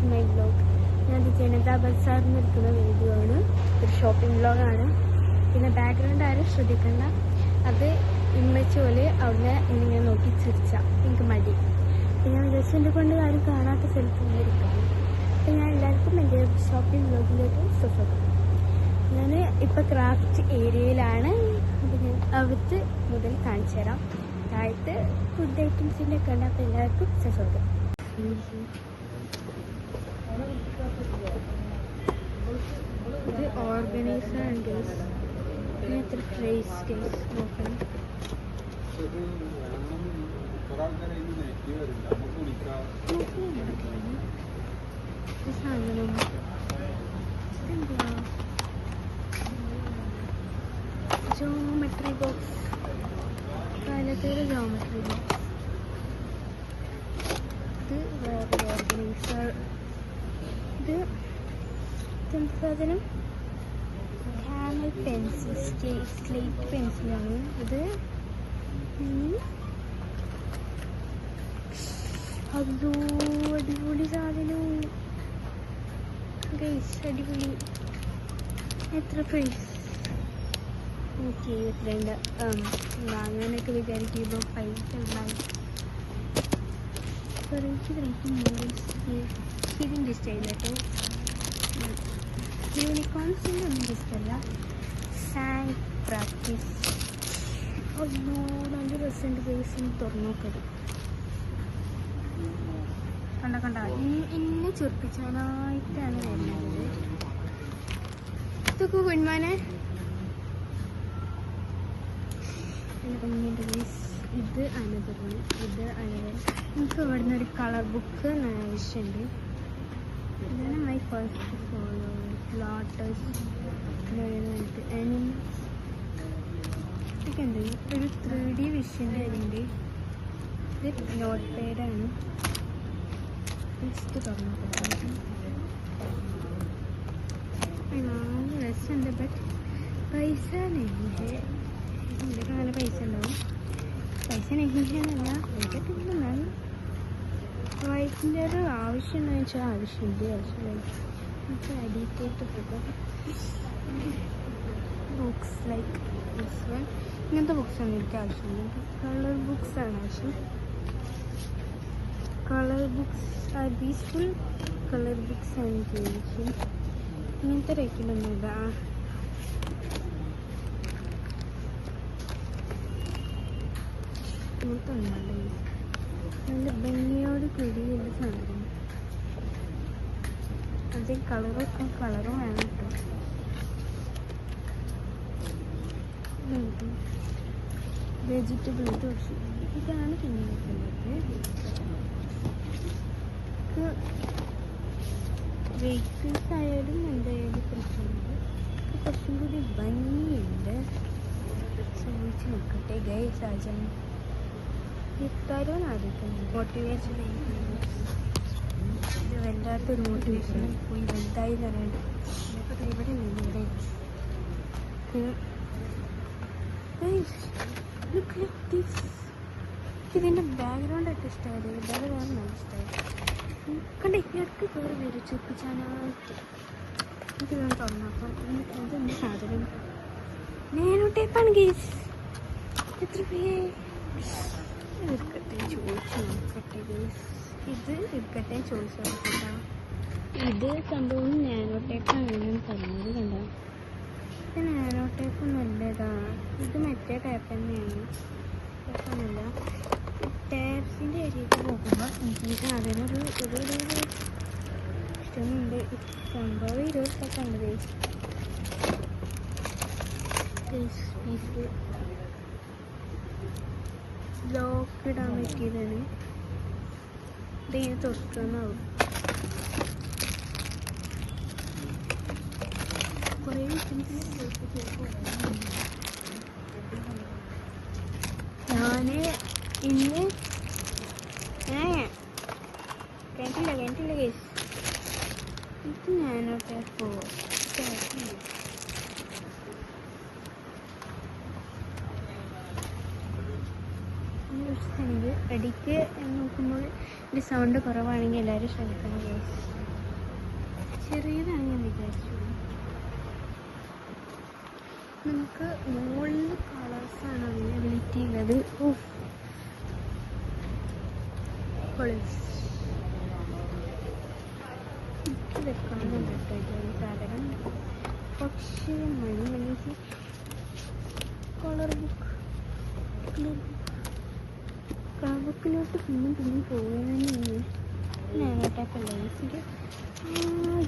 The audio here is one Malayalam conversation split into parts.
To my vlog. ഞാനത് ജനതാ ബസാറിൽ നിന്ന് എടുക്കുന്ന വീഡിയോ ആണ്. ഒരു ഷോപ്പിംഗ് വ്ലോഗാണ്. പിന്നെ ബാക്ക്ഗ്രൗണ്ട് ആരും ശ്രദ്ധിക്കണ്ട. അത് ഇമ്മച്ച പോലെ അവിടെ ഇങ്ങനെ നോക്കി ചിരിച്ച എനിക്ക് മടി. അപ്പം ഞാൻ വിചാരിച്ചു എൻ്റെ കൊണ്ട് ആരും കാണാത്ത സ്ഥലത്ത് ഇരിക്കണം. അപ്പം ഞാൻ എല്ലാവർക്കും എൻ്റെ ഷോപ്പിംഗ് വ്ലോഗിലേക്ക് സ്വാഗതം. ഞാൻ ഇപ്പോൾ ക്രാഫ്റ്റ് ഏരിയയിലാണ്. അപ്പം ഞാൻ അവിടുത്തെ മുതൽ കാണിച്ചു തരാം. താഴത്ത് ഫുഡ് ഐറ്റംസിൻ്റെ ഒക്കെ ഉണ്ട്. അപ്പോൾ എല്ലാവർക്കും സ്വാഗതം. ഇത് ഓർഗനൈസർ ഉണ്ട്. ഇങ്ങനത്തെ പ്രൈസ് കേസ് നോക്കണം. സാധനം ജോമെട്രി ബോക്സ്, കാലത്തേടെ ജോമെട്രി ബോക്സ്. ഇത് വേറെ ഓർഗനൈസർ. ഇത് എന്ത് സാധനം? ക്യാമൽ പെൻസിൽ, സ്ലേറ്റ് പെൻസിലാണ്. ഇത് അതോ അടിപൊളി സാധനം ഗൈസ്, അടിപൊളി. എത്ര പ്രൈസ്? 122. വാങ്ങാനൊക്കെ വിചാരിക്കുമ്പോൾ പൈസ ഉണ്ടായി. ഇതിൻ്റെ ഇഷ്ടമില്ല കേട്ടോ. യൂണിക്കോൺസിൻ്റെ ഒന്നും ഇഷ്ടമല്ല. Song practice. ഒന്നോ നല്ല രസമുണ്ട് ബേസിന് തുറന്നു നോക്കത്. കണ്ട എന്നെ ചെറുപ്പിച്ചാനായിട്ടാണ് വരുന്നത്. ഇതൊക്കെ കുഞ്ഞുമാനെ ഇത് അനന്തപുരം. എനിക്ക് ഇവിടെ നിന്ന് ഒരു കളർ ബുക്ക് ആവശ്യമുണ്ട്. ഇതാണ് my first follow lotus animals. ഇതൊക്കെ ഉണ്ട്. ഒരു 3D വിഷൻ്റെ ഉണ്ട്. ഇത് നോട്ട് പാഡാണ്. ജസ്റ്റ് തുറന്നു രസമുണ്ട്. ബട്ട് പൈസ നെയ്യേ ഇതിൻ്റെ നല്ല പൈസ ഉണ്ടാവും. പൈസ നെയ്യാന്നല്ല, പൈസ വൈറ്റിൻ്റെ ഒരു ആവശ്യമുണ്ടെന്ന് വെച്ചാൽ ആവശ്യമുണ്ട്. നമുക്ക് അഡിറ്റേറ്റ് ബുക്സ് ലൈക്ക് ദിസ് വൺ. ഇങ്ങനത്തെ ബുക്സാണ് എനിക്ക് ആവശ്യമുണ്ട്. കളർ ബുക്സാണ് ആവശ്യം. Colour books are peaceful. Colour books ആണ് എനിക്ക് ആവശ്യം. ഇങ്ങനത്തെ റേറ്റിലൊന്നുമില്ല. ഇങ്ങനത്തെ ഒന്നുമല്ല. നല്ല ഭംഗിയോട് കൂടിയുള്ള സാധനം. അതേ കളറും വേണം കേട്ടോ. വെജിറ്റബിൾ ദോശ ഇതാണ് പിന്നെ വെഹിക്കിൾസ് ആയാലും എന്തായാലും പ്രശ്നമുണ്ട്. കുറച്ചും കൂടി ഭംഗിയുണ്ട്. ചോദിച്ച് നോക്കട്ടെ ഗൈസ്. ആചാൻ ഇത്താരും ആലോചിക്കുന്നു. മോട്ടിവേഷൻ ഇത് വല്ലാത്തൊരു മോട്ടിവേഷൻ. പോയി വലുതായി തരാണ്ട് ഇവിടെ നിന്ന് ഇതിൻ്റെ ബാക്ക്ഗ്രൗണ്ടൊക്കെ ഇഷ്ടമായത്. ബാക്ക്ഗ്രൗണ്ട് നല്ല ഇഷ്ടമായി. കണ്ടേ ഇടയ്ക്ക് കയറി വരും ചെപ്പിച്ചാനായിട്ട്. ഇത് ഞാൻ തുറന്നപ്പം ഇതെന്ത് സാധനം? നാനോ ടേപ്പാണ് ഗൈസ്. എത്ര പേര് എടുക്കട്ടെ ചോദിച്ചു നോക്കട്ടെ ഗൈസ്. ഇത് എടുക്കട്ടെ ചോദിച്ചു നോക്കട്ട. ഇത് സംഭവം നാനോ ടേപ്പാണ് തന്നത്. കണ്ടോ? ഇത് നാനോ ടേപ്പ് നല്ലതാണ്. ഇത് മറ്റേ ടേപ്പ് തന്നെയാണ്. ടേപ്പൊന്നുമില്ല. ടാപ്സിൻ്റെ ഏരിയക്ക് പോകുമ്പോൾ എനിക്ക് അതിനൊരു ഇഷ്ടമുണ്ട്. സംഭവം 20 ഉണ്ട്. പീസ് ലോക്ക് ഇടാൻ പറ്റിയതാണ്. ഇതിങ്ങനെ തുറക്കാനാവും. കുറേ ഞാൻ ഇന്ന് കേട്ടില്ല കേസ്. ഇത് നാനോ ടേപ്പോ അടിക്ക് നോക്കുമ്പോൾ ഇതിൻ്റെ സൗണ്ട് കുറവാണെങ്കിൽ എല്ലാവരും ശ്രദ്ധിക്കണം ഗൈസ്. ചെറിയതാണ് ഞാൻ വിചാരിച്ചു. നമുക്ക് മുകളിൽ കളേഴ്സാണ് അവൈലബിലിറ്റി ഉള്ളത്. എനിക്ക് വെക്കണമെന്നുണ്ട് കേട്ടോ ഈ സാധനം. പക്ഷേ മണി കളർ ബുക്കിലോട്ട് പിന്നെ പോകാനാണ് ഞാനോട്ടൊക്കെ ലൈസിൻ്റെ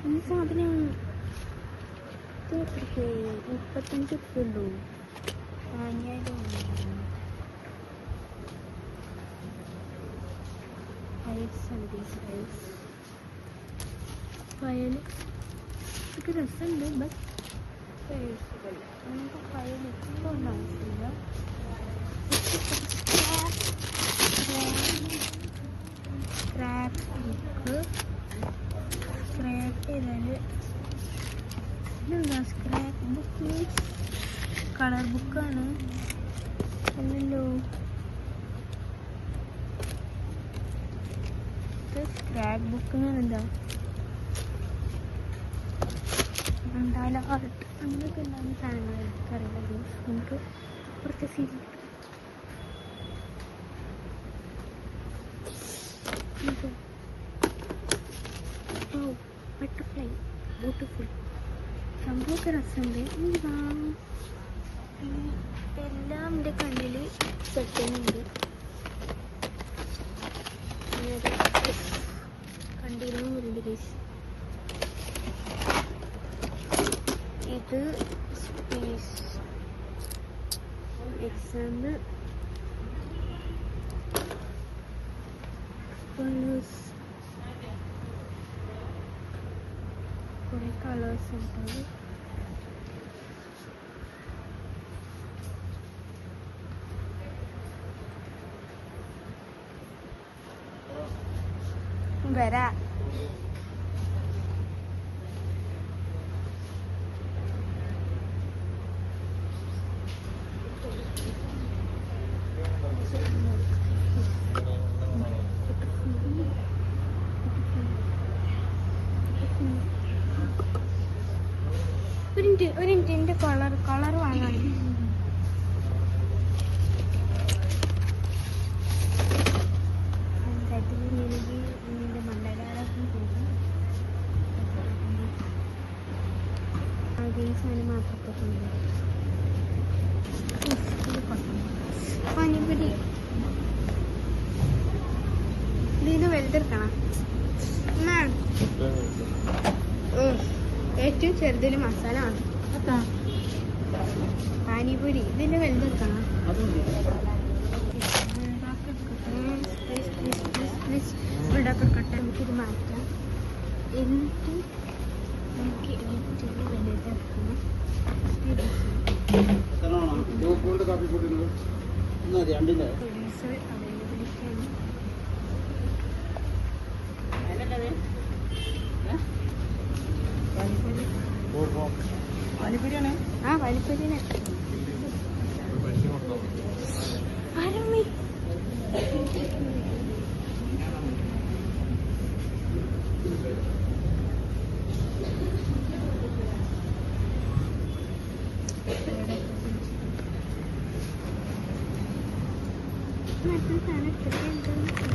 ഈ സാധനമാണ്. 35 ഉള്ളൂ. ഫയൽ ഇതൊക്കെ രസമുണ്ട്. ബട്ട് നമുക്ക് ഫയൽ ഇപ്പോൾ ഒന്നും ആവശ്യമില്ല. സ്ക്രാപ്പ് ബുക്ക് സ്ക്രാപ്പ് ചെയ്താൽ ഇതെന്താ സ്ക്രാപ്പ് ബുക്ക്? കളർ ബുക്കാണ് അല്ലല്ലോ. ഇത് സ്ക്രാപ്പ് ബുക്ക് എന്താ മണ്ടാല ആർട്ട് അങ്ങനെയൊക്കെ ഉണ്ടാകുന്ന സാധനങ്ങൾ എനിക്കറിയില്ല. നമുക്ക് കുറച്ച് സീരീസ് ബട്ടർഫ്ലൈ ബ്യൂട്ടിഫുൾ സംഭവമൊക്കെ രസമുണ്ട്. എല്ലാം എൻ്റെ കണ്ണിൽ പെട്ടുന്നുണ്ട്. കണ്ടിരുന്നു വരുന്നുണ്ട് ഗൈസ്. ഇത് സ്പേസ് എക്സാമ്പിൾ കുറേ കളേഴ്സ് ഉണ്ട്. വരാ ഒരു മിനിറ്റ് കളർ വാങ്ങാൻ. പാനിപ്പൂരി ഇതിന് വലുതെടുക്കണം. ഏറ്റവും ചെറുതിൽ മസാല ആണ് പാനിപൂരി. ഇതിന്റെ വലുതെടുക്കണം. നമുക്കിത് മാറ്റാം. എന്നിട്ട് നമുക്ക് ഏറ്റവും വലുതെടുക്കണം. പാനിപ്പൂരിയാണ്. ആ പാനിപ്പൂരിനെ മറ്റൊരു സാധനം